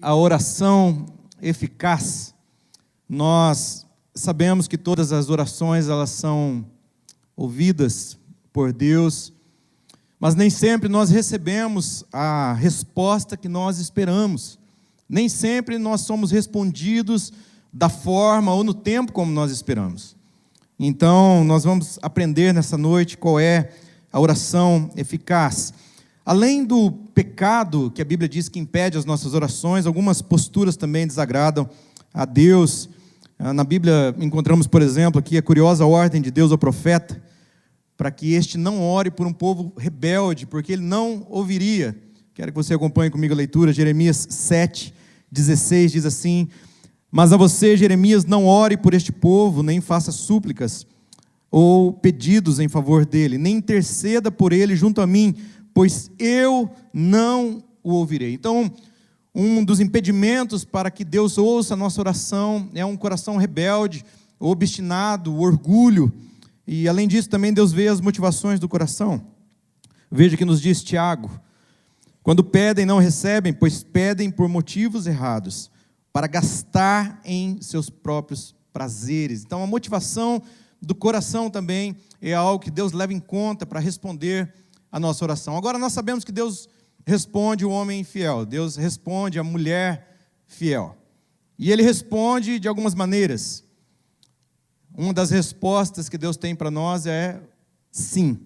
A oração eficaz, nós sabemos que todas as orações elas são ouvidas por Deus, mas nem sempre nós recebemos a resposta que nós esperamos. Nem sempre nós somos respondidos da forma ou no tempo como nós esperamos. Então, nós vamos aprender nessa noite qual é a oração eficaz. Além do pecado, que a Bíblia diz que impede as nossas orações, algumas posturas também desagradam a Deus. Na Bíblia encontramos, por exemplo, aqui a curiosa ordem de Deus ao profeta, para que este não ore por um povo rebelde, porque ele não ouviria. Quero que você acompanhe comigo a leitura, Jeremias 7:16 diz assim: mas a você, Jeremias, não ore por este povo, nem faça súplicas ou pedidos em favor dele, nem interceda por ele junto a mim, pois eu não o ouvirei. Então, um dos impedimentos para que Deus ouça a nossa oração é um coração rebelde, obstinado, o orgulho. E além disso, também Deus vê as motivações do coração. Veja que nos diz Tiago: quando pedem, não recebem, pois pedem por motivos errados, para gastar em seus próprios prazeres. Então, a motivação do coração também é algo que Deus leva em conta para responder a nossa oração. Agora, nós sabemos que Deus responde o homem fiel, Deus responde a mulher fiel. E Ele responde de algumas maneiras. Uma das respostas que Deus tem para nós é sim.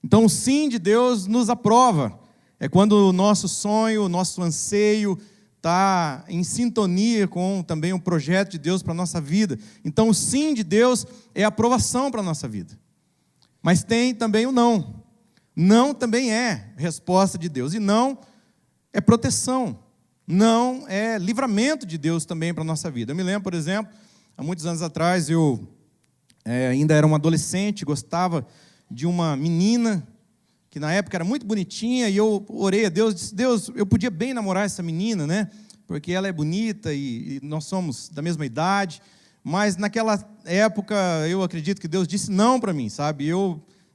Então, o sim de Deus nos aprova. É quando o nosso sonho, o nosso anseio está em sintonia com também o projeto de Deus para a nossa vida. Então, o sim de Deus é aprovação para a nossa vida. Mas tem também o não. Não também é resposta de Deus. E não é proteção. Não é livramento de Deus também para a nossa vida. Eu me lembro, por exemplo, há muitos anos atrás, eu ainda era um adolescente, gostava de uma menina que na época era muito bonitinha, e eu orei a Deus, disse: Deus, eu podia bem namorar essa menina, né? Porque ela é bonita e nós somos da mesma idade, mas naquela época eu acredito que Deus disse não para mim, sabe?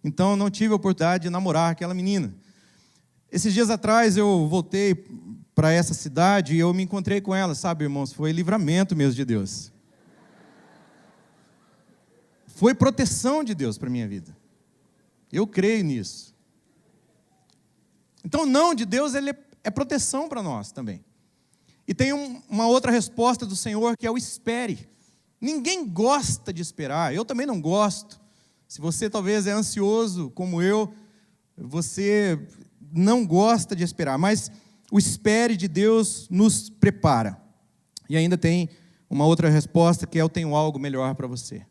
Então não tive a oportunidade de namorar aquela menina. Esses dias atrás eu voltei para essa cidade e eu me encontrei com ela, sabe, irmãos? Foi livramento mesmo de Deus. Foi proteção de Deus para a minha vida. Eu creio nisso. Então, o não de Deus, ele é proteção para nós também. E tem uma outra resposta do Senhor, que é o espere. Ninguém gosta de esperar, eu também não gosto. Se você talvez é ansioso como eu, você não gosta de esperar, mas o espere de Deus nos prepara. E ainda tem uma outra resposta, que é: eu tenho algo melhor para você.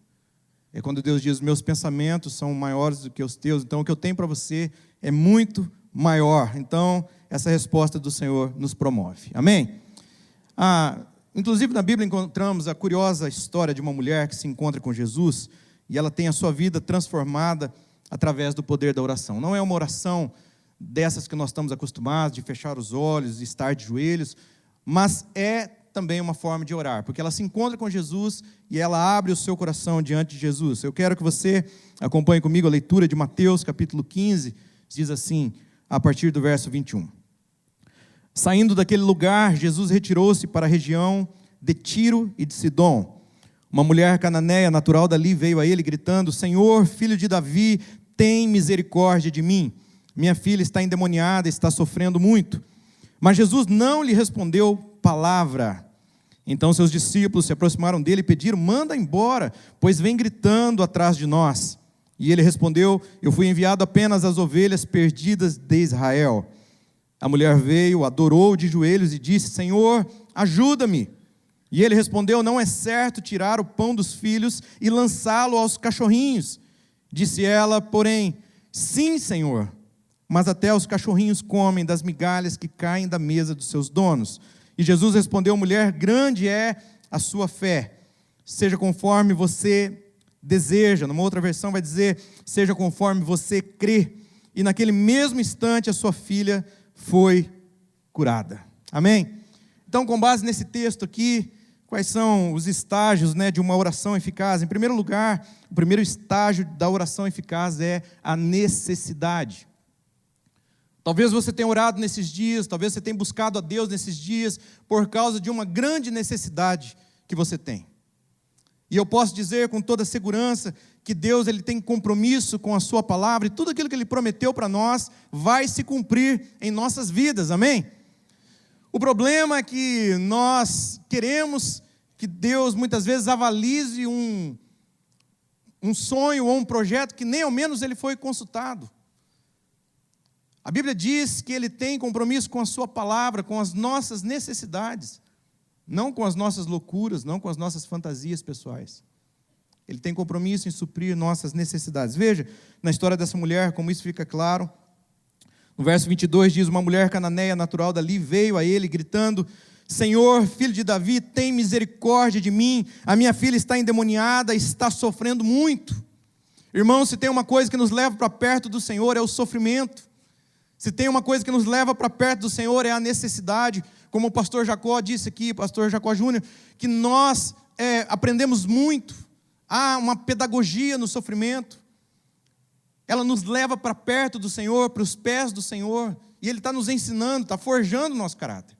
É quando Deus diz: meus pensamentos são maiores do que os teus, então o que eu tenho para você é muito maior. Então, essa resposta do Senhor nos promove. Amém? Inclusive, na Bíblia encontramos a curiosa história de uma mulher que se encontra com Jesus e ela tem a sua vida transformada através do poder da oração. Não é uma oração dessas que nós estamos acostumados, de fechar os olhos e estar de joelhos, mas é também uma forma de orar, porque ela se encontra com Jesus e ela abre o seu coração diante de Jesus. Eu quero que você acompanhe comigo a leitura de Mateus, capítulo 15, diz assim, a partir do verso 21. Saindo daquele lugar, Jesus retirou-se para a região de Tiro e de Sidom. Uma mulher cananeia natural dali veio a ele gritando: Senhor, filho de Davi, tem misericórdia de mim. Minha filha está endemoniada, está sofrendo muito. Mas Jesus não lhe respondeu palavra. Então seus discípulos se aproximaram dele e pediram: manda embora, pois vem gritando atrás de nós. E ele respondeu: eu fui enviado apenas às ovelhas perdidas de Israel. A mulher veio, adorou de joelhos e disse: Senhor, ajuda-me. E ele respondeu: não é certo tirar o pão dos filhos e lançá-lo aos cachorrinhos. Disse ela, porém: sim, Senhor, mas até os cachorrinhos comem das migalhas que caem da mesa dos seus donos. E Jesus respondeu: mulher, grande é a sua fé, seja conforme você deseja. Numa outra versão vai dizer: seja conforme você crê. E naquele mesmo instante a sua filha foi curada. Amém? Então, com base nesse texto aqui, quais são os estágios, de uma oração eficaz? Em primeiro lugar, o primeiro estágio da oração eficaz é a necessidade. Talvez você tenha orado nesses dias, talvez você tenha buscado a Deus nesses dias, por causa de uma grande necessidade que você tem. E eu posso dizer com toda segurança que Deus ele tem compromisso com a sua palavra, e tudo aquilo que Ele prometeu para nós vai se cumprir em nossas vidas, amém? O problema é que nós queremos que Deus muitas vezes avalize um sonho ou um projeto que nem ao menos Ele foi consultado. A Bíblia diz que Ele tem compromisso com a sua palavra, com as nossas necessidades, não com as nossas loucuras, não com as nossas fantasias pessoais. Ele tem compromisso em suprir nossas necessidades. Veja, na história dessa mulher, como isso fica claro. No verso 22 diz, uma mulher cananeia natural dali veio a ele gritando, Senhor, filho de Davi, tem misericórdia de mim, a minha filha está endemoniada, está sofrendo muito. Irmãos, se tem uma coisa que nos leva para perto do Senhor é o sofrimento. Se tem uma coisa que nos leva para perto do Senhor é a necessidade. Como o pastor Jacó disse aqui, pastor Jacó Júnior, que nós aprendemos muito. Há uma pedagogia no sofrimento. Ela nos leva para perto do Senhor, para os pés do Senhor. E Ele está nos ensinando, está forjando o nosso caráter.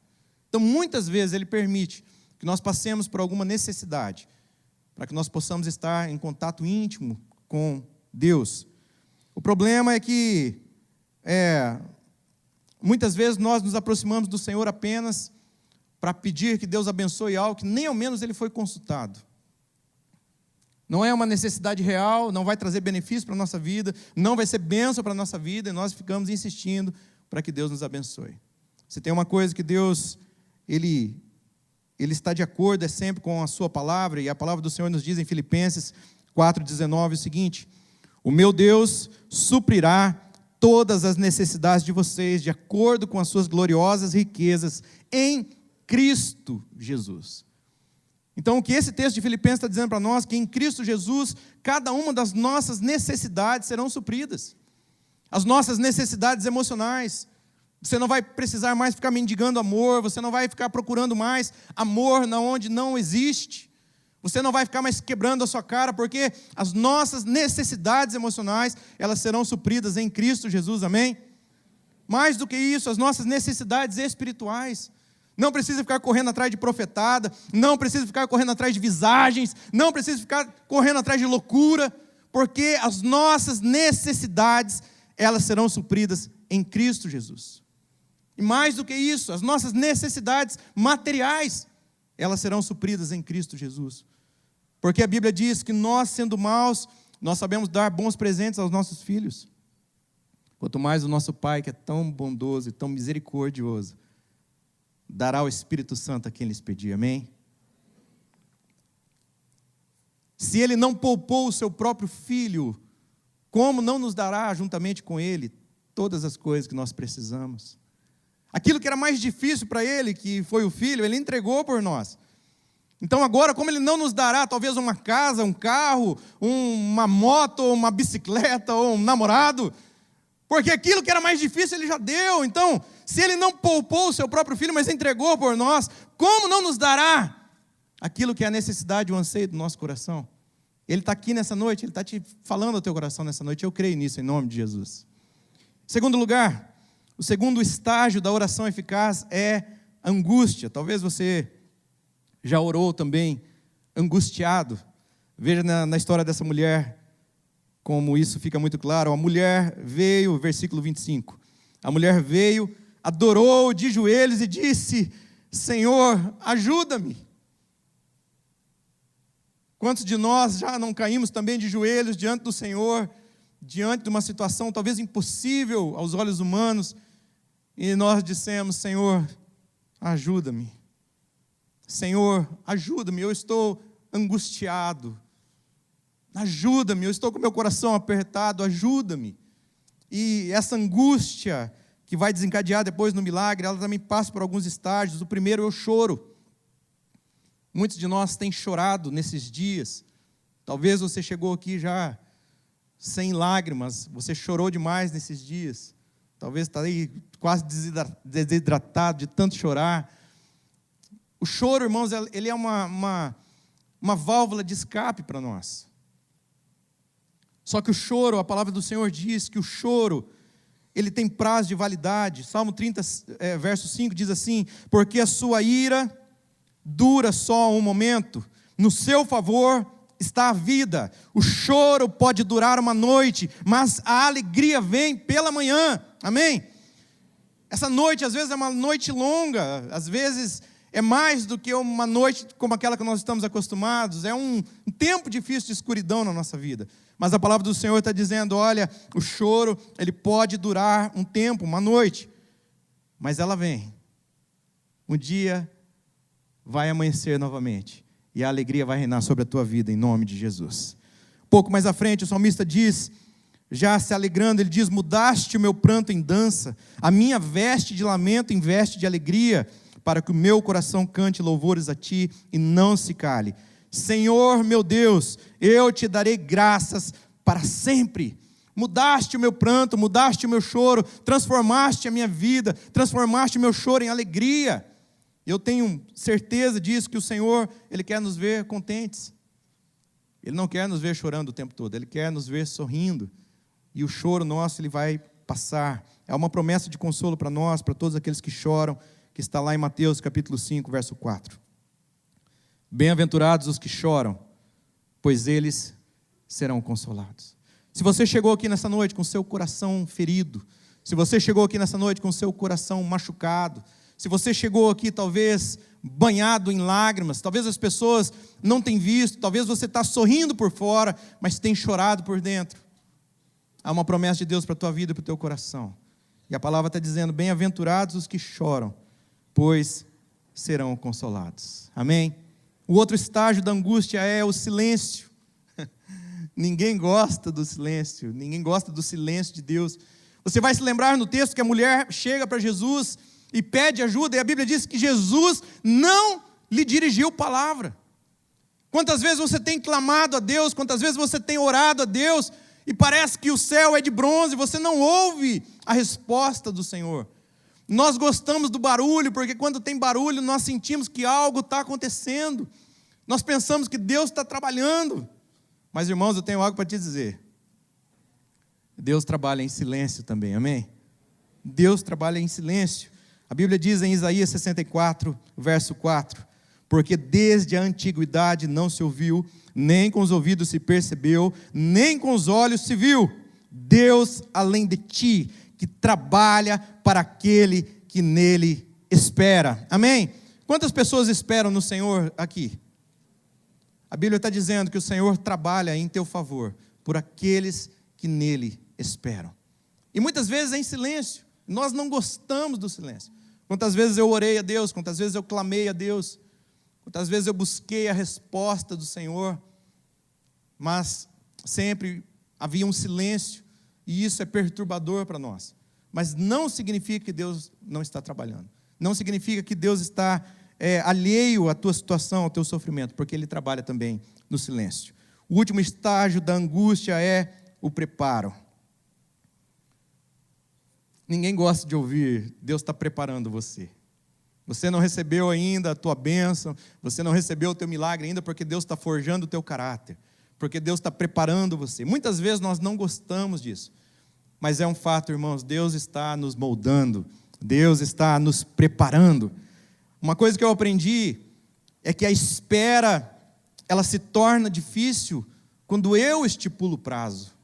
Então, muitas vezes, Ele permite que nós passemos por alguma necessidade, para que nós possamos estar em contato íntimo com Deus. O problema é que, muitas vezes, nós nos aproximamos do Senhor apenas para pedir que Deus abençoe algo que nem ao menos Ele foi consultado. Não é uma necessidade real, não vai trazer benefício para a nossa vida, não vai ser bênção para a nossa vida, e nós ficamos insistindo para que Deus nos abençoe. Se tem uma coisa que Deus, Ele está de acordo, é sempre com a sua palavra, e a palavra do Senhor nos diz em Filipenses 4,19 o seguinte, o meu Deus suprirá todas as necessidades de vocês, de acordo com as suas gloriosas riquezas, em Cristo Jesus. Então, o que esse texto de Filipenses está dizendo para nós, que em Cristo Jesus, cada uma das nossas necessidades serão supridas. As nossas necessidades emocionais. Você não vai precisar mais ficar mendigando amor, você não vai ficar procurando mais amor onde não existe. Você não vai ficar mais quebrando a sua cara, porque as nossas necessidades emocionais, elas serão supridas em Cristo Jesus, amém? Mais do que isso, as nossas necessidades espirituais. Não precisa ficar correndo atrás de profetada, não precisa ficar correndo atrás de visagens, não precisa ficar correndo atrás de loucura, porque as nossas necessidades, elas serão supridas em Cristo Jesus. E mais do que isso, as nossas necessidades materiais, elas serão supridas em Cristo Jesus. Porque a Bíblia diz que nós, sendo maus, nós sabemos dar bons presentes aos nossos filhos. Quanto mais o nosso Pai, que é tão bondoso e tão misericordioso, dará o Espírito Santo a quem lhes pedir, amém? Se Ele não poupou o seu próprio Filho, como não nos dará juntamente com Ele todas as coisas que nós precisamos? Aquilo que era mais difícil para Ele, que foi o Filho, Ele entregou por nós. Então agora, como Ele não nos dará talvez uma casa, um carro, uma moto, uma bicicleta ou um namorado, porque aquilo que era mais difícil Ele já deu. Então, se Ele não poupou o seu próprio Filho, mas entregou por nós, como não nos dará aquilo que é a necessidade e o anseio do nosso coração? Ele está aqui nessa noite, Ele está te falando ao teu coração nessa noite, eu creio nisso, em nome de Jesus. Segundo lugar, o segundo estágio da oração eficaz é angústia. Talvez você já orou também angustiado. Veja na história dessa mulher, como isso fica muito claro. A mulher veio, versículo 25, a mulher veio, adorou de joelhos e disse, Senhor, ajuda-me. Quantos de nós já não caímos também de joelhos diante do Senhor, diante de uma situação talvez impossível aos olhos humanos, e nós dissemos, Senhor, ajuda-me. Senhor, ajuda-me, eu estou angustiado. Ajuda-me, eu estou com meu coração apertado, ajuda-me. E essa angústia que vai desencadear depois no milagre, ela também passa por alguns estágios. O primeiro é o choro. Muitos de nós têm chorado nesses dias. Talvez você chegou aqui já sem lágrimas, você chorou demais nesses dias. Talvez está aí quase desidratado de tanto chorar. O choro, irmãos, ele é uma válvula de escape para nós. Só que o choro, a palavra do Senhor diz que o choro, ele tem prazo de validade. Salmo 30, verso 5 diz assim: porque a sua ira dura só um momento, no seu favor está a vida. O choro pode durar uma noite, mas a alegria vem pela manhã. Amém? Essa noite às vezes é uma noite longa, às vezes é mais do que uma noite como aquela que nós estamos acostumados. É um tempo difícil de escuridão na nossa vida. Mas a palavra do Senhor está dizendo: olha, o choro, ele pode durar um tempo, uma noite, mas ela vem. Um dia vai amanhecer novamente, e a alegria vai reinar sobre a tua vida, em nome de Jesus. Pouco mais à frente, o salmista diz, já se alegrando, ele diz: mudaste o meu pranto em dança, a minha veste de lamento em veste de alegria, para que o meu coração cante louvores a ti e não se cale. Senhor meu Deus, eu te darei graças para sempre. Mudaste o meu pranto, mudaste o meu choro, transformaste a minha vida, transformaste o meu choro em alegria. Eu tenho certeza disso, que o Senhor, Ele quer nos ver contentes. Ele não quer nos ver chorando o tempo todo, Ele quer nos ver sorrindo. E o choro nosso, ele vai passar. É uma promessa de consolo para nós, para todos aqueles que choram, que está lá em Mateus capítulo 5, verso 4. Bem-aventurados os que choram, pois eles serão consolados. Se você chegou aqui nessa noite com seu coração ferido, se você chegou aqui nessa noite com seu coração machucado, se você chegou aqui talvez banhado em lágrimas, talvez as pessoas não tenham visto, talvez você está sorrindo por fora, mas tem chorado por dentro. Há uma promessa de Deus para a tua vida e para o teu coração. E a palavra está dizendo: bem-aventurados os que choram, pois serão consolados. Amém? O outro estágio da angústia é o silêncio. Ninguém gosta do silêncio, ninguém gosta do silêncio de Deus. Você vai se lembrar no texto que a mulher chega para Jesus e pede ajuda, e a Bíblia diz que Jesus não lhe dirigiu palavra. Quantas vezes você tem clamado a Deus, quantas vezes você tem orado a Deus, e parece que o céu é de bronze, você não ouve a resposta do Senhor. Nós gostamos do barulho, porque quando tem barulho, nós sentimos que algo está acontecendo. Nós pensamos que Deus está trabalhando. Mas, irmãos, eu tenho algo para te dizer. Deus trabalha em silêncio também, amém? Deus trabalha em silêncio. A Bíblia diz em Isaías 64, verso 4, porque desde a antiguidade não se ouviu, nem com os ouvidos se percebeu, nem com os olhos se viu, Deus além de ti, que trabalha para aquele que nele espera. Amém? Quantas pessoas esperam no Senhor aqui? A Bíblia está dizendo que o Senhor trabalha em teu favor, por aqueles que nele esperam. E muitas vezes é em silêncio. Nós não gostamos do silêncio. Quantas vezes eu orei a Deus, quantas vezes eu clamei a Deus, quantas vezes eu busquei a resposta do Senhor, mas sempre havia um silêncio, e isso é perturbador para nós. Mas não significa que Deus não está trabalhando. Não significa que Deus está alheio à tua situação, ao teu sofrimento, porque Ele trabalha também no silêncio. O último estágio da angústia é o preparo. Ninguém gosta de ouvir: Deus está preparando você. Você não recebeu ainda a tua bênção, você não recebeu o teu milagre ainda, porque Deus está forjando o teu caráter, porque Deus está preparando você. Muitas vezes nós não gostamos disso, mas é um fato, irmãos, Deus está nos moldando, Deus está nos preparando. Uma coisa que eu aprendi é que a espera, ela se torna difícil quando eu estipulo o prazo.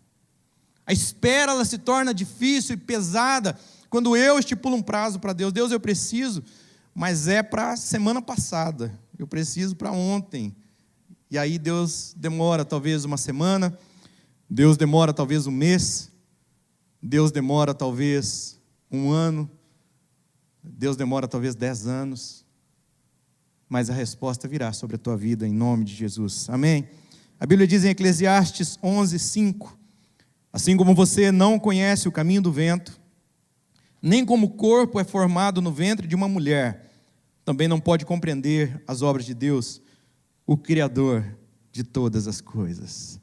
A espera, ela se torna difícil e pesada quando eu estipulo um prazo para Deus. Deus, eu preciso, mas é para a semana passada, eu preciso para ontem. E aí Deus demora talvez uma semana, Deus demora talvez um mês, Deus demora talvez um ano, Deus demora talvez 10 anos, mas a resposta virá sobre a tua vida, em nome de Jesus, amém? A Bíblia diz em Eclesiastes 11:5, assim como você não conhece o caminho do vento, nem como o corpo é formado no ventre de uma mulher, também não pode compreender as obras de Deus, o Criador de todas as coisas.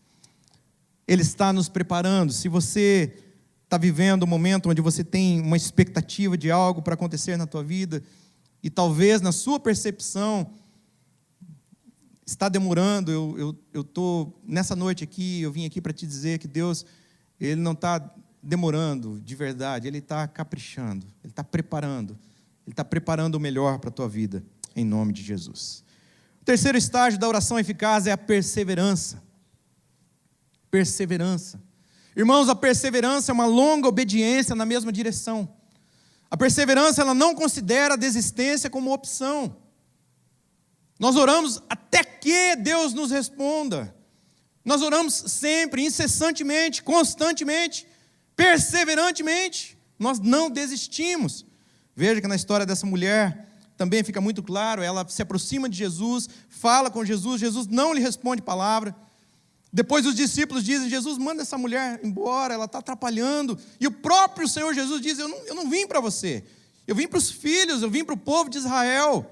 Ele está nos preparando. Se você está vivendo um momento onde você tem uma expectativa de algo para acontecer na tua vida, e talvez na sua percepção está demorando, eu estou nessa noite aqui, eu vim aqui para te dizer que Deus, Ele não está demorando de verdade, Ele está caprichando, Ele está preparando o melhor para a tua vida, em nome de Jesus. O terceiro estágio da oração eficaz é a perseverança. Perseverança. Irmãos, a perseverança é uma longa obediência na mesma direção. A perseverança, ela não considera a desistência como opção. Nós oramos até que Deus nos responda. Nós oramos sempre, incessantemente, constantemente, perseverantemente. Nós não desistimos. Veja que na história dessa mulher também fica muito claro, ela se aproxima de Jesus, fala com Jesus, Jesus não lhe responde palavra. Depois os discípulos dizem, Jesus, manda essa mulher embora, ela está atrapalhando. E o próprio Senhor Jesus diz, eu não vim para você, eu vim para os filhos, eu vim para o povo de Israel.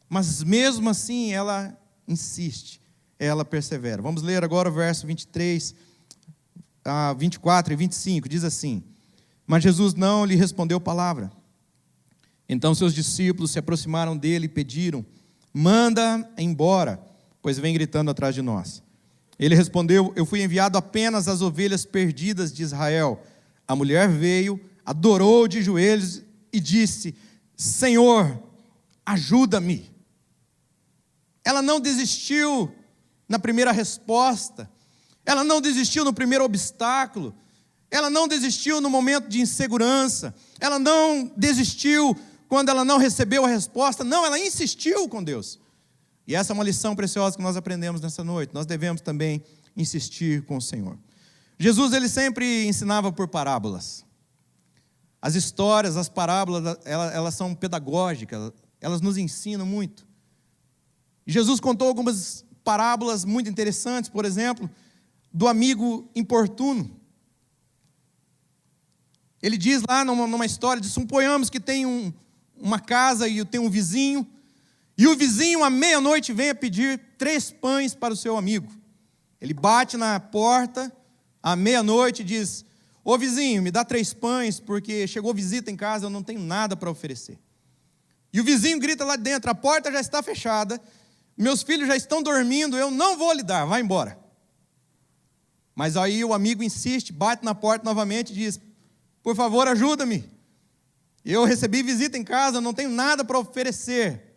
Mas mesmo assim ela insiste, ela persevera. Vamos ler agora o verso 23, 24 e 25, diz assim: mas Jesus não lhe respondeu palavra. Então seus discípulos se aproximaram dele e pediram, manda embora, pois vem gritando atrás de nós. Ele respondeu, eu fui enviado apenas às ovelhas perdidas de Israel. A mulher veio, adorou de joelhos e disse, Senhor, ajuda-me. Ela não desistiu na primeira resposta, ela não desistiu no primeiro obstáculo, ela não desistiu no momento de insegurança, ela não desistiu quando ela não recebeu a resposta, não, ela insistiu com Deus. E essa é uma lição preciosa que nós aprendemos nessa noite. Nós devemos também insistir com o Senhor. Jesus, ele sempre ensinava por parábolas. As histórias, as parábolas, elas são pedagógicas, elas nos ensinam muito. Jesus contou algumas parábolas muito interessantes, por exemplo, do amigo importuno. Ele diz lá numa história, suponhamos que tem uma casa e tem um vizinho, e o vizinho à meia-noite vem a pedir 3 pães para o seu amigo. Ele bate na porta à meia-noite e diz, ô vizinho, me dá 3 pães, porque chegou visita em casa, eu não tenho nada para oferecer. E o vizinho grita lá dentro, a porta já está fechada, meus filhos já estão dormindo, eu não vou lhe dar, vai embora. Mas aí o amigo insiste, bate na porta novamente e diz, por favor, ajuda-me. Eu recebi visita em casa, eu não tenho nada para oferecer.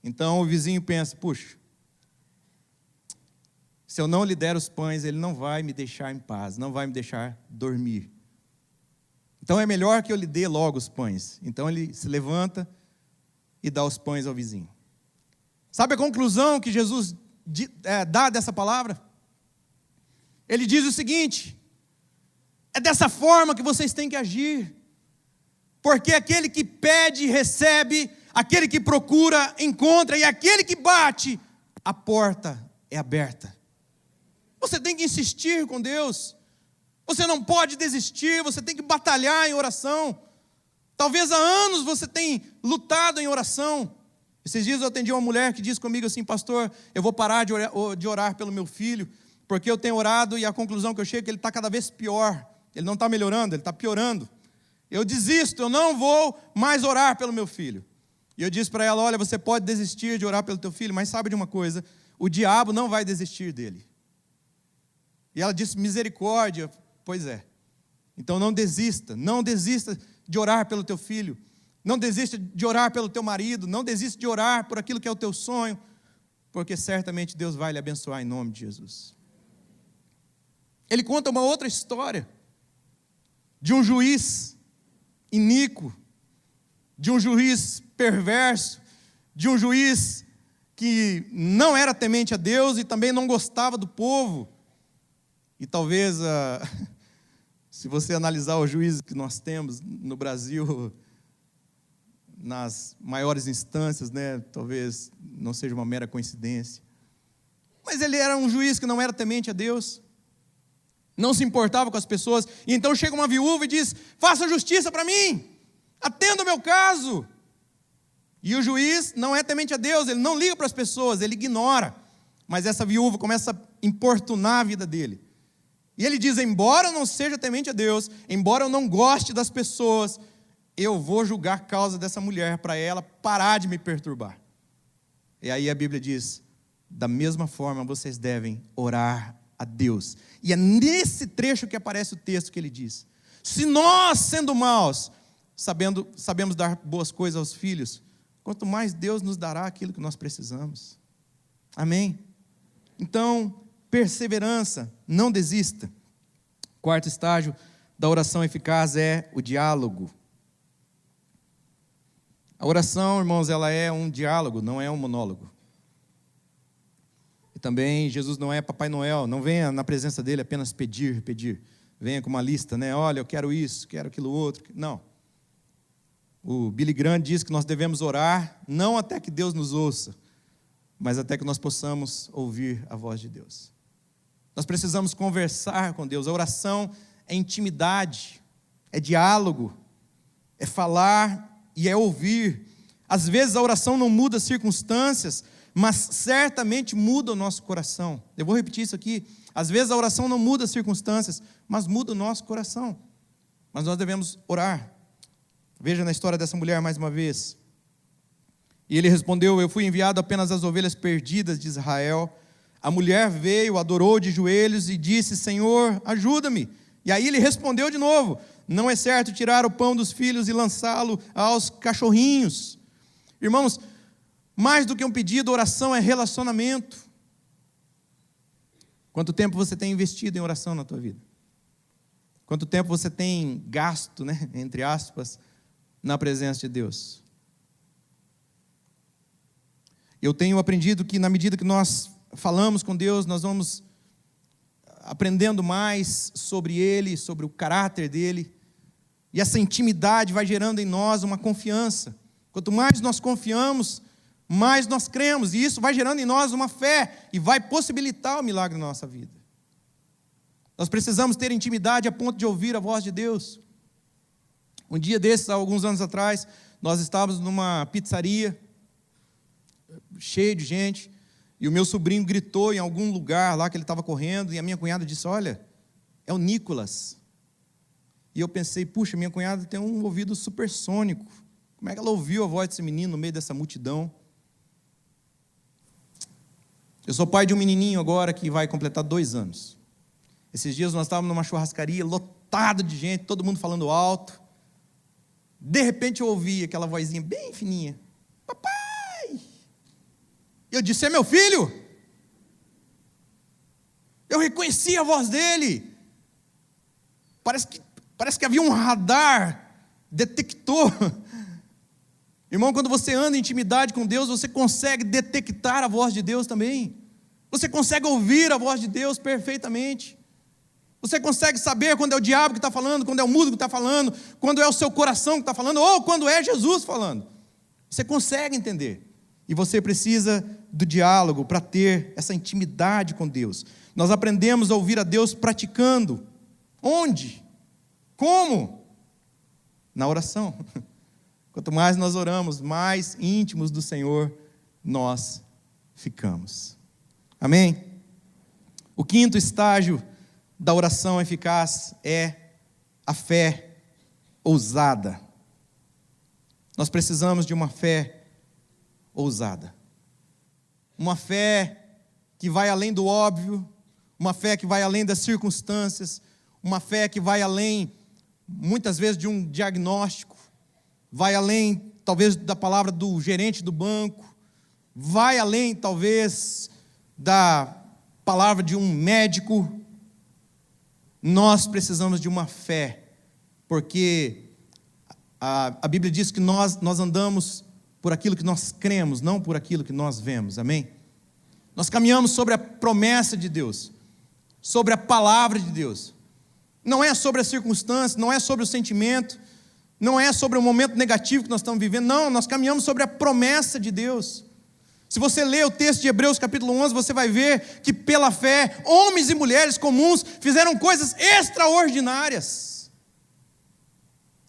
Então o vizinho pensa, puxa, se eu não lhe der os pães, ele não vai me deixar em paz, não vai me deixar dormir. Então é melhor que eu lhe dê logo os pães. Então ele se levanta e dá os pães ao vizinho. Sabe a conclusão que Jesus dá dessa palavra? Ele diz o seguinte, é dessa forma que vocês têm que agir, porque aquele que pede, recebe, aquele que procura, encontra, e aquele que bate, a porta é aberta. Você tem que insistir com Deus, você não pode desistir, você tem que batalhar em oração. Talvez há anos você tenha lutado em oração. Esses dias eu atendi uma mulher que disse comigo assim, pastor, eu vou parar de orar pelo meu filho, porque eu tenho orado e a conclusão que eu chego é que ele está cada vez pior, ele não está melhorando, ele está piorando. Eu desisto, eu não vou mais orar pelo meu filho. E eu disse para ela, olha, você pode desistir de orar pelo teu filho, mas sabe de uma coisa, o diabo não vai desistir dele. E ela disse, misericórdia, pois é. Então não desista de orar pelo teu filho, não desista de orar pelo teu marido, não desista de orar por aquilo que é o teu sonho, porque certamente Deus vai lhe abençoar em nome de Jesus. Ele conta uma outra história, de um juiz iníquo, de um juiz perverso, de um juiz que não era temente a Deus e também não gostava do povo. E talvez, se você analisar os juízes que nós temos no Brasil, nas maiores instâncias, né, talvez não seja uma mera coincidência. Mas ele era um juiz que não era temente a Deus, não se importava com as pessoas, e então chega uma viúva e diz, faça justiça para mim, atenda o meu caso. E o juiz não é temente a Deus, ele não liga para as pessoas, ele ignora. Mas essa viúva começa a importunar a vida dele. E ele diz, embora eu não seja temente a Deus, embora eu não goste das pessoas, eu vou julgar a causa dessa mulher para ela parar de me perturbar. E aí a Bíblia diz, da mesma forma vocês devem orar a Deus. E é nesse trecho que aparece o texto que ele diz: se nós, sendo maus, sabemos dar boas coisas aos filhos, quanto mais Deus nos dará aquilo que nós precisamos. Amém? Então, perseverança, não desista. Quarto estágio da oração eficaz é o diálogo. A oração, irmãos, ela é um diálogo, não é um monólogo. E também Jesus não é Papai Noel, não venha na presença dele apenas pedir. Venha com uma lista, né? Olha, eu quero isso, quero aquilo outro. Não. O Billy Graham diz que nós devemos orar, não até que Deus nos ouça, mas até que nós possamos ouvir a voz de Deus. Nós precisamos conversar com Deus. A oração é intimidade, é diálogo, é falar e é ouvir. Às vezes a oração não muda as circunstâncias, mas certamente muda o nosso coração. Eu vou repetir isso aqui. Às vezes a oração não muda as circunstâncias, mas muda o nosso coração. Mas nós devemos orar. Veja na história dessa mulher mais uma vez. E ele respondeu: eu fui enviado apenas às ovelhas perdidas de Israel. A mulher veio, adorou de joelhos e disse: Senhor, ajuda-me. E aí ele respondeu de novo: não é certo tirar o pão dos filhos e lançá-lo aos cachorrinhos. Irmãos, mais do que um pedido, oração é relacionamento. Quanto tempo você tem investido em oração na tua vida? Quanto tempo você tem gasto, né, entre aspas, na presença de Deus? Eu tenho aprendido que na medida que nós falamos com Deus, nós vamos aprendendo mais sobre Ele, sobre o caráter dEle, e essa intimidade vai gerando em nós uma confiança. Quanto mais nós confiamos, mais nós cremos, e isso vai gerando em nós uma fé, e vai possibilitar o milagre na nossa vida. Nós precisamos ter intimidade a ponto de ouvir a voz de Deus. Um dia desses, há alguns anos atrás, nós estávamos numa pizzaria, cheio de gente, e o meu sobrinho gritou em algum lugar lá que ele estava correndo, e a minha cunhada disse: olha, é o Nicolas. E eu pensei: puxa, minha cunhada tem um ouvido supersônico, como é que ela ouviu a voz desse menino no meio dessa multidão? Eu sou pai de um menininho agora que vai completar 2 anos. Esses dias nós estávamos numa churrascaria, lotado de gente, todo mundo falando alto. De repente eu ouvi aquela vozinha bem fininha: papai! Eu disse: é meu filho? Eu reconheci a voz dele. Parece que havia um radar, detector. Irmão, quando você anda em intimidade com Deus, você consegue detectar a voz de Deus também. Você consegue ouvir a voz de Deus perfeitamente. Você consegue saber quando é o diabo que está falando, quando é o mudo que está falando, quando é o seu coração que está falando, ou quando é Jesus falando. Você consegue entender. E você precisa do diálogo para ter essa intimidade com Deus. Nós aprendemos a ouvir a Deus praticando. Onde? Como? Na oração. Quanto mais nós oramos, mais íntimos do Senhor nós ficamos. Amém? O quinto estágio da oração eficaz é a fé ousada. Nós precisamos de uma fé ousada. Uma fé que vai além do óbvio, uma fé que vai além das circunstâncias, uma fé que vai além, muitas vezes, de um diagnóstico, vai além, talvez, da palavra do gerente do banco, vai além, talvez, da palavra de um médico. Nós precisamos de uma fé, porque a Bíblia diz que nós andamos por aquilo que nós cremos, não por aquilo que nós vemos, amém? Nós caminhamos sobre a promessa de Deus, sobre a palavra de Deus. Não é sobre a circunstância, não é sobre o sentimento, não é sobre o momento negativo que nós estamos vivendo, não, nós caminhamos sobre a promessa de Deus. Se você ler o texto de Hebreus capítulo 11, você vai ver que pela fé, homens e mulheres comuns fizeram coisas extraordinárias.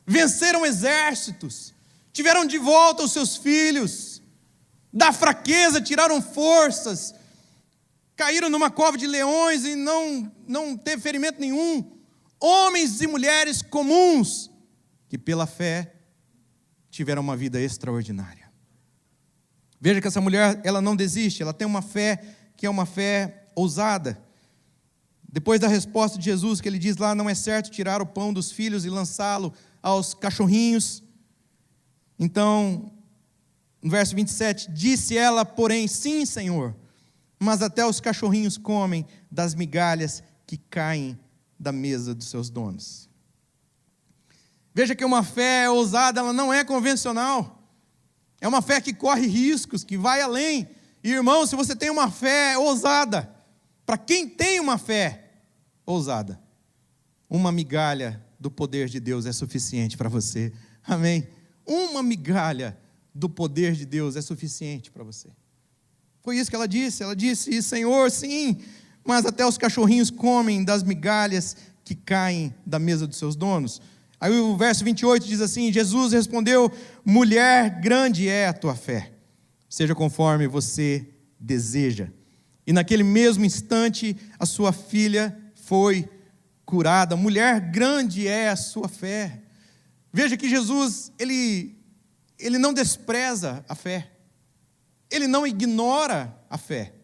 Venceram exércitos, tiveram de volta os seus filhos, da fraqueza tiraram forças, caíram numa cova de leões e não teve ferimento nenhum. Homens e mulheres comuns, que pela fé tiveram uma vida extraordinária. Veja que essa mulher, ela não desiste, ela tem uma fé que é uma fé ousada. Depois da resposta de Jesus, que ele diz lá, não é certo tirar o pão dos filhos e lançá-lo aos cachorrinhos. Então, no verso 27, disse ela, porém, sim, Senhor, mas até os cachorrinhos comem das migalhas que caem da mesa dos seus donos. Veja que uma fé ousada, ela não é convencional. É uma fé que corre riscos, que vai além. E, irmão, se você tem uma fé ousada, para quem tem uma fé ousada, uma migalha do poder de Deus é suficiente para você. Amém? Uma migalha do poder de Deus é suficiente para você. Foi isso que ela disse, Senhor, sim, mas até os cachorrinhos comem das migalhas que caem da mesa dos seus donos. Aí o verso 28 diz assim, Jesus respondeu, mulher, grande é a tua fé, seja conforme você deseja. E naquele mesmo instante, a sua filha foi curada. Mulher, grande é a sua fé. Veja que Jesus, ele não despreza a fé. Ele não ignora a fé.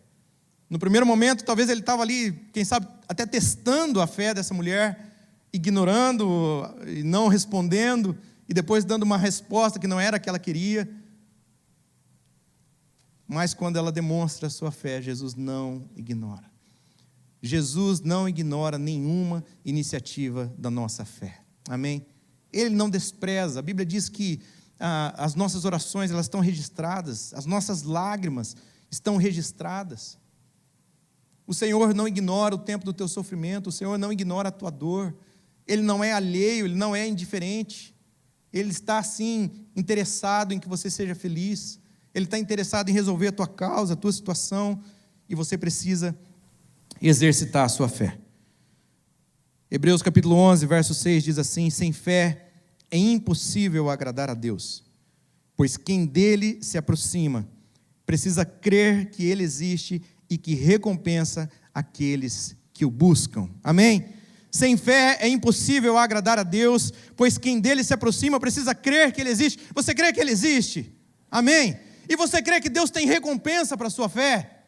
No primeiro momento, talvez ele estava ali, quem sabe, até testando a fé dessa mulher, ignorando e não respondendo, e depois dando uma resposta que não era a que ela queria. Mas quando ela demonstra a sua fé, Jesus não ignora. Jesus não ignora nenhuma iniciativa da nossa fé. Amém? Ele não despreza. A Bíblia diz que as nossas orações, elas estão registradas, as nossas lágrimas estão registradas. O Senhor não ignora o tempo do teu sofrimento, o Senhor não ignora a tua dor, Ele não é alheio, Ele não é indiferente, Ele está sim interessado em que você seja feliz, Ele está interessado em resolver a tua causa, a tua situação, e você precisa exercitar a sua fé. Hebreus capítulo 11, verso 6 diz assim, sem fé é impossível agradar a Deus, pois quem dele se aproxima, precisa crer que Ele existe e que recompensa aqueles que o buscam. Amém? Sem fé é impossível agradar a Deus, pois quem dele se aproxima precisa crer que Ele existe. Você crê que Ele existe? Amém? E você crê que Deus tem recompensa para a sua fé?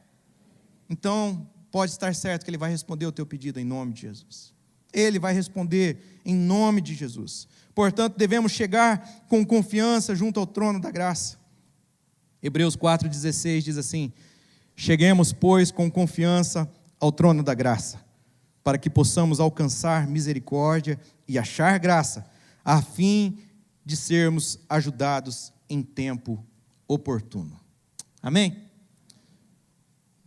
Então, pode estar certo que Ele vai responder o teu pedido em nome de Jesus. Ele vai responder em nome de Jesus. Portanto, devemos chegar com confiança junto ao trono da graça. Hebreus 4,16 diz assim, cheguemos, pois, com confiança ao trono da graça, para que possamos alcançar misericórdia e achar graça, a fim de sermos ajudados em tempo oportuno. Amém?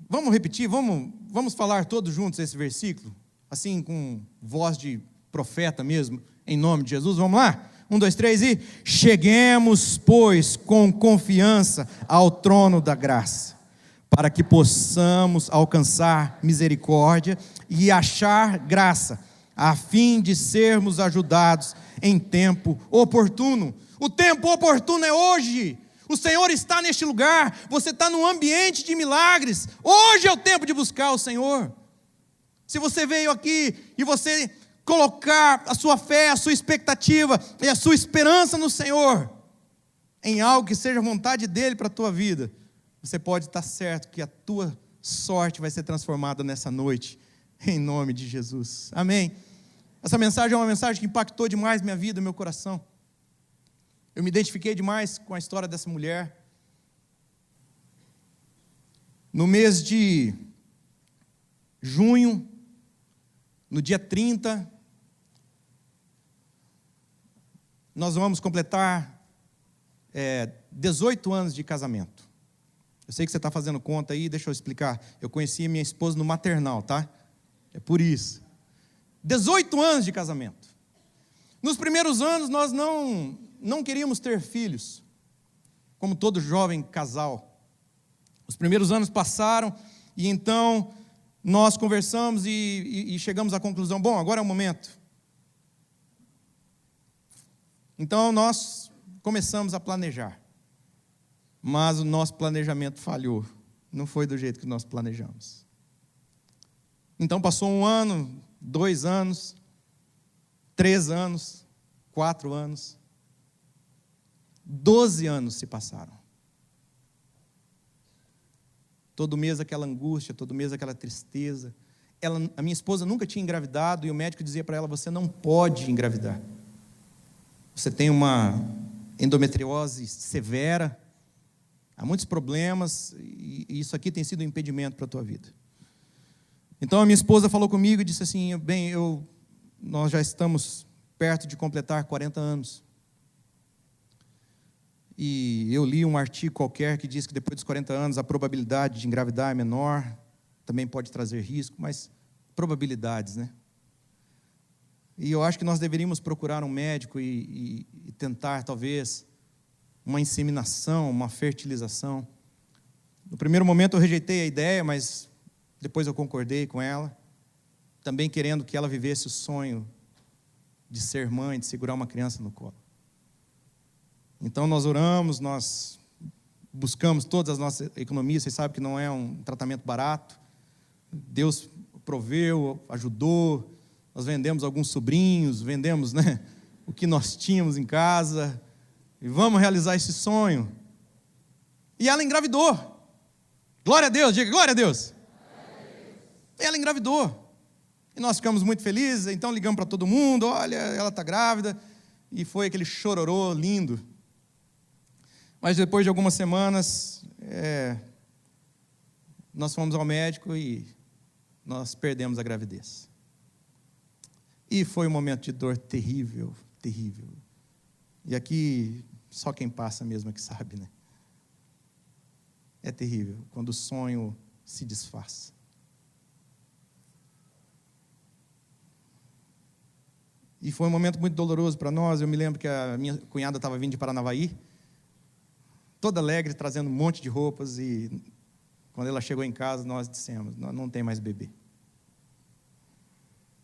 Vamos repetir, vamos falar todos juntos esse versículo, assim com voz de profeta mesmo, em nome de Jesus, vamos lá? 1, 2, 3 e... cheguemos, pois, com confiança ao trono da graça, para que possamos alcançar misericórdia e achar graça, a fim de sermos ajudados em tempo oportuno. O tempo oportuno é hoje. O Senhor está neste lugar, você está num ambiente de milagres. Hoje é o tempo de buscar o Senhor. Se você veio aqui e você colocar a sua fé, a sua expectativa e a sua esperança no Senhor, em algo que seja vontade dEle para a tua vida, você pode estar certo que a tua sorte vai ser transformada nessa noite, em nome de Jesus. Amém? Essa mensagem é uma mensagem que impactou demais minha vida, meu coração. Eu me identifiquei demais com a história dessa mulher. No mês de junho, no dia 30, nós vamos completar 18 anos de casamento. Eu sei que você está fazendo conta aí, deixa eu explicar. Eu conheci minha esposa no maternal, tá? É por isso. 18 anos de casamento. Nos primeiros anos nós não queríamos ter filhos, como todo jovem casal. Os primeiros anos passaram e então nós conversamos e chegamos à conclusão, bom, agora é o momento. Então nós começamos a planejar, mas o nosso planejamento falhou, não foi do jeito que nós planejamos. Então passou 1 ano, 2 anos, 3 anos, 4 anos, 12 anos se passaram. Todo mês aquela angústia, todo mês aquela tristeza. a minha esposa nunca tinha engravidado, e o médico dizia para ela: você não pode engravidar. Você tem uma endometriose severa, há muitos problemas, e isso aqui tem sido um impedimento para a tua vida. Então a minha esposa falou comigo e disse assim: bem, nós já estamos perto de completar 40 anos. E eu li um artigo qualquer que diz que depois dos 40 anos a probabilidade de engravidar é menor, também pode trazer risco, mas probabilidades, né? E eu acho que nós deveríamos procurar um médico e tentar, talvez, uma inseminação, uma fertilização. No primeiro momento eu rejeitei a ideia, mas depois eu concordei com ela, também querendo que ela vivesse o sonho de ser mãe, de segurar uma criança no colo. Então nós oramos, nós buscamos todas as nossas economias. Vocês sabem que não é um tratamento barato. Deus proveu, ajudou. Nós vendemos alguns sobrinhos, vendemos, né, o que nós tínhamos em casa, e vamos realizar esse sonho. E ela engravidou. Glória a Deus, diga glória a Deus. Ela engravidou. E nós ficamos muito felizes, então ligamos para todo mundo: olha, ela está grávida. E foi aquele chororô lindo. Mas depois de algumas semanas, nós fomos ao médico e nós perdemos a gravidez. E foi um momento de dor terrível, terrível. E aqui, só quem passa mesmo é que sabe, né? É terrível, quando o sonho se desfaz. E foi um momento muito doloroso para nós. Eu me lembro que a minha cunhada estava vindo de Paranavaí, toda alegre, trazendo um monte de roupas, e quando ela chegou em casa, nós dissemos: não tem mais bebê.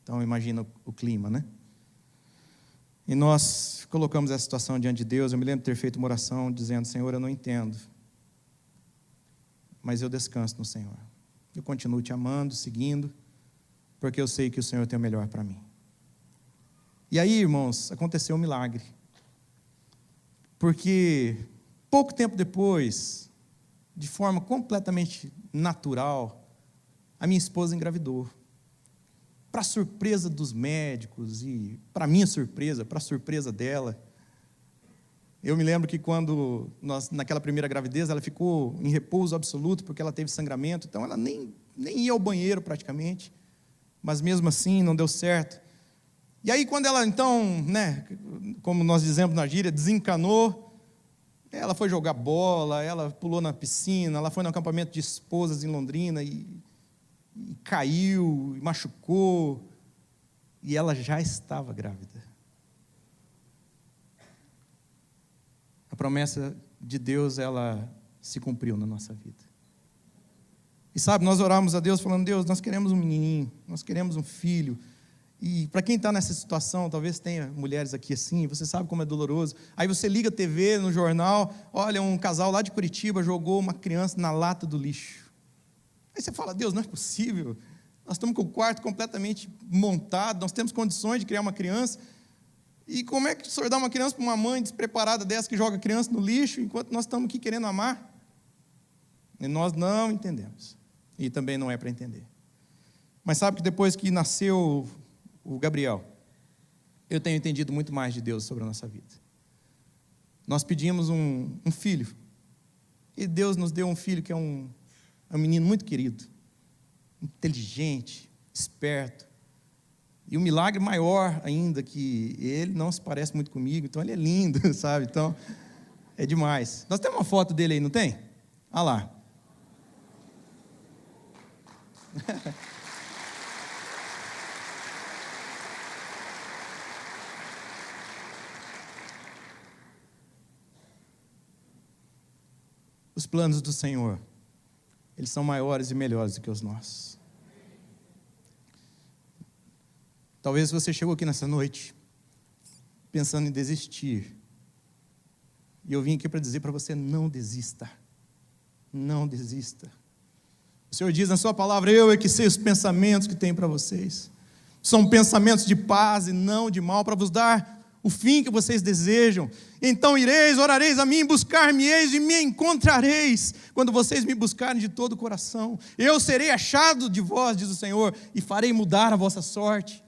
Então imagina o clima, né? E nós colocamos essa situação diante de Deus. Eu me lembro de ter feito uma oração dizendo: Senhor, eu não entendo, mas eu descanso no Senhor. Eu continuo te amando, seguindo, porque eu sei que o Senhor tem o melhor para mim. E aí, irmãos, aconteceu um milagre. Porque pouco tempo depois, de forma completamente natural, a minha esposa engravidou. Para surpresa dos médicos e para minha surpresa, para a surpresa dela. Eu me lembro que quando naquela primeira gravidez, ela ficou em repouso absoluto, porque ela teve sangramento, então ela nem ia ao banheiro praticamente, mas mesmo assim não deu certo. E aí quando ela então, né, como nós dizemos na gíria, desencanou, ela foi jogar bola, ela pulou na piscina, ela foi no acampamento de esposas em Londrina e caiu, e machucou, e ela já estava grávida. A promessa de Deus, ela se cumpriu na nossa vida. E sabe, nós oramos a Deus falando: Deus, nós queremos um menininho, nós queremos um filho. E para quem está nessa situação, talvez tenha mulheres aqui assim, você sabe como é doloroso. Aí você liga a TV, no jornal, olha, um casal lá de Curitiba jogou uma criança na lata do lixo. Aí você fala: Deus, não é possível. Nós estamos com o quarto completamente montado, nós temos condições de criar uma criança. E como é que o Senhor dá uma criança para uma mãe despreparada dessa que joga a criança no lixo, enquanto nós estamos aqui querendo amar? E nós não entendemos. E também não é para entender. Mas sabe que depois que nasceu o Gabriel, eu tenho entendido muito mais de Deus sobre a nossa vida. Nós pedimos um filho. E Deus nos deu um filho que é um menino muito querido, inteligente, esperto. E um milagre maior ainda, que ele não se parece muito comigo, então ele é lindo, sabe? Então, é demais. Nós temos uma foto dele aí, não tem? Olha lá. Os planos do Senhor, eles são maiores e melhores do que os nossos. Talvez você chegou aqui nessa noite pensando em desistir. E eu vim aqui para dizer para você: não desista. Não desista. O Senhor diz na sua palavra: eu é que sei os pensamentos que tenho para vocês. São pensamentos de paz e não de mal, para vos dar o fim que vocês desejam. Então ireis, orareis a mim, buscar-me-eis e me encontrareis, quando vocês me buscarem de todo o coração. Eu serei achado de vós, diz o Senhor, e farei mudar a vossa sorte.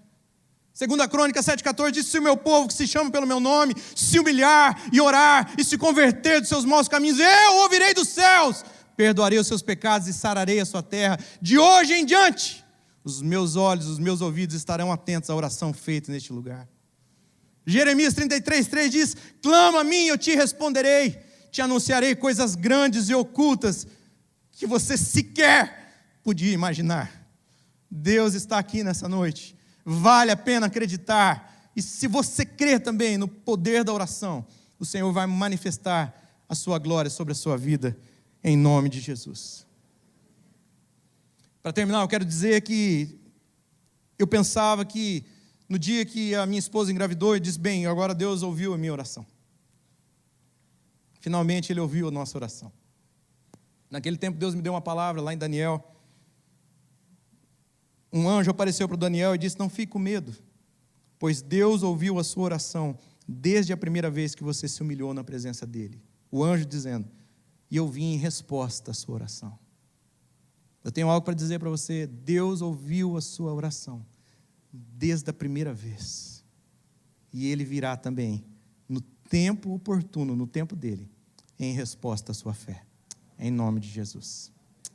2 Crônicas 7,14 diz: se o meu povo que se chama pelo meu nome se humilhar e orar e se converter dos seus maus caminhos, eu ouvirei dos céus, perdoarei os seus pecados e sararei a sua terra. De hoje em diante, os meus olhos, os meus ouvidos estarão atentos à oração feita neste lugar. Jeremias 33,3 diz: clama a mim, eu te responderei, te anunciarei coisas grandes e ocultas que você sequer podia imaginar. Deus está aqui nessa noite. Vale a pena acreditar, e se você crer também no poder da oração, o Senhor vai manifestar a sua glória sobre a sua vida, em nome de Jesus. Para terminar, eu quero dizer que eu pensava que no dia que a minha esposa engravidou, eu disse: bem, agora Deus ouviu a minha oração. Finalmente Ele ouviu a nossa oração. Naquele tempo Deus me deu uma palavra lá em Daniel. Um anjo apareceu para o Daniel e disse: não fique com medo, pois Deus ouviu a sua oração desde a primeira vez que você se humilhou na presença dEle. O anjo dizendo: e eu vim em resposta à sua oração. Eu tenho algo para dizer para você: Deus ouviu a sua oração desde a primeira vez, e Ele virá também no tempo oportuno, no tempo dEle, em resposta à sua fé, em nome de Jesus.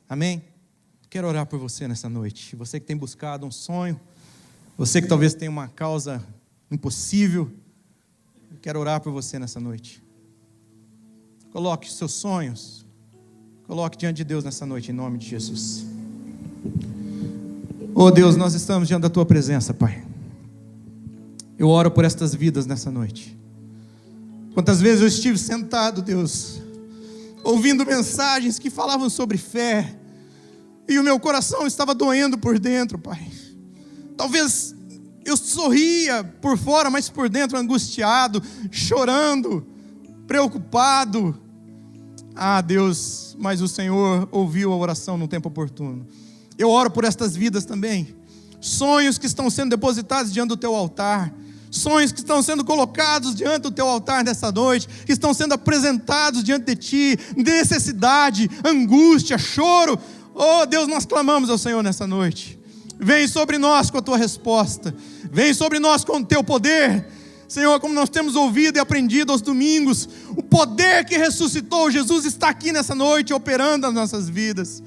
Amém? Quero orar por você nessa noite. Você que tem buscado um sonho, você que talvez tenha uma causa impossível, eu quero orar por você nessa noite. Coloque os seus sonhos, coloque diante de Deus nessa noite, em nome de Jesus. Oh Deus, nós estamos diante da Tua presença, Pai. Eu oro por estas vidas nessa noite. Quantas vezes eu estive sentado, Deus, ouvindo mensagens que falavam sobre fé, e o meu coração estava doendo por dentro, Pai. Talvez eu sorria por fora, mas por dentro angustiado, chorando, preocupado. Ah, Deus, mas o Senhor ouviu a oração no tempo oportuno. Eu oro por estas vidas também. Sonhos que estão sendo depositados diante do Teu altar. Sonhos que estão sendo colocados diante do Teu altar nessa noite, que estão sendo apresentados diante de Ti. Necessidade, angústia, choro. Oh Deus, nós clamamos ao Senhor nessa noite. Vem sobre nós com a Tua resposta. Vem sobre nós com o Teu poder. Senhor, como nós temos ouvido e aprendido aos domingos, o poder que ressuscitou Jesus está aqui nessa noite, operando nas nossas vidas.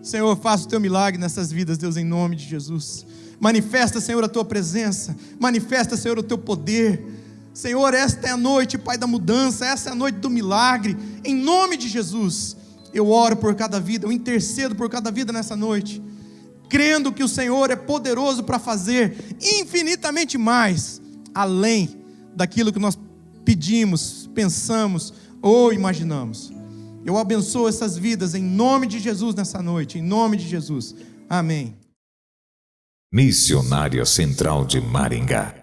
Senhor, faça o Teu milagre nessas vidas, Deus, em nome de Jesus. Manifesta, Senhor, a Tua presença. Manifesta, Senhor, o Teu poder. Senhor, esta é a noite, Pai, da mudança. Essa é a noite do milagre. Em nome de Jesus, eu oro por cada vida, eu intercedo por cada vida nessa noite, crendo que o Senhor é poderoso para fazer infinitamente mais, além daquilo que nós pedimos, pensamos ou imaginamos. Eu abençoo essas vidas em nome de Jesus nessa noite, em nome de Jesus. Amém. Missionária Central de Maringá.